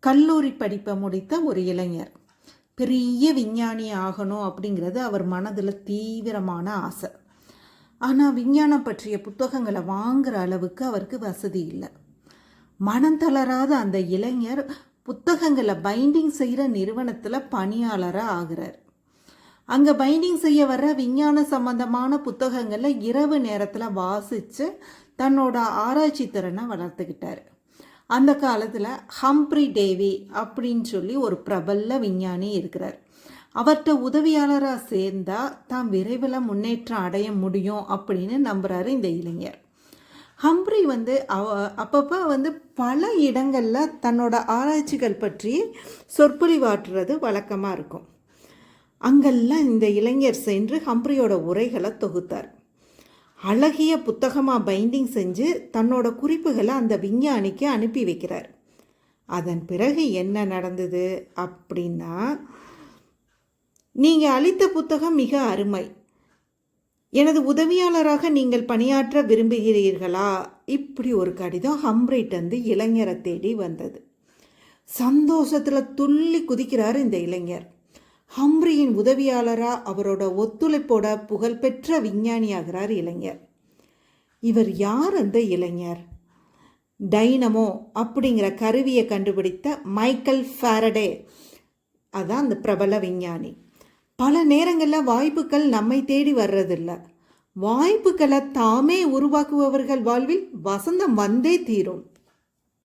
கல்லூரி படிப்பை முடித்த ஒரு இளைஞர். பெரிய விஞ்ஞானி ஆகணும் அப்படிங்கிறது அவர் மனதில் தீவிரமான ஆசை. ஆனால் விஞ்ஞானம் பற்றிய புத்தகங்களை வாங்குகிற அளவுக்கு அவருக்கு வசதி இல்லை. மனம் தளராத அந்த இளைஞர் புத்தகங்களை பைண்டிங் செய்கிற நிறுவனத்தில் பணியாளராக ஆகிறார். அங்கே பைண்டிங் செய்ய வர்ற விஞ்ஞான சம்பந்தமான புத்தகங்களை இரவு நேரத்தில் வாசித்து தன்னோட ஆராய்ச்சி திறனை வளர்த்துக்கிட்டார். அந்த காலத்தில் ஹம்ப்ரி டேவி அப்படின்னு சொல்லி ஒரு பிரபல விஞ்ஞானி இருக்கிறார். அவர்கிட்ட உதவியாளராக சேர்ந்தால் தான் விரைவில் முன்னேற்றம் அடைய முடியும் அப்படின்னு நம்புகிறாரு இந்த இளைஞர். ஹம்ப்ரி அப்பப்போ பல இடங்களில் தன்னோட ஆராய்ச்சிகள் பற்றி சொற்பொழிவாற்றுறது வழக்கமாக இருக்கும். அங்கெல்லாம் இந்த இளைஞர் சென்று ஹம்ப்ரியோட உரைகளை தொகுத்தார். அழகிய புத்தகமாக பைண்டிங் செஞ்சு தன்னோட குறிப்புகளை அந்த விஞ்ஞானிக்கு அனுப்பி வைக்கிறார். அதன் பிறகு என்ன நடந்தது அப்படின்னா, நீங்கள் அளித்த புத்தகம் மிக அருமை, எனது உதவியாளராக நீங்கள் பணியாற்ற விரும்புகிறீர்களா? இப்படி ஒரு கடிதம் ஹம்ப்ரிட்டந்து இளைஞரை தேடி வந்தது. சந்தோஷத்தில் துள்ளி குதிக்கிறார் இந்த இளைஞர். ஹம்ப்ரியின் உதவியாளராக அவரோட ஒத்துழைப்போட புகழ்பெற்ற விஞ்ஞானியாகிறார் இளைஞர். இவர் யார் அந்த இளைஞர்? டைனமோ அப்படிங்கிற கருவியை கண்டுபிடித்த மைக்கேல் ஃபாரடே. அதான் அந்த பிரபல விஞ்ஞானி. பல நேரங்களில் வாய்ப்புகள் நம்மை தேடி வர்றதில்லை. வாய்ப்புகளை தாமே உருவாக்குபவர்கள் வாழ்வில் வசந்தம் வந்தே தீரும்.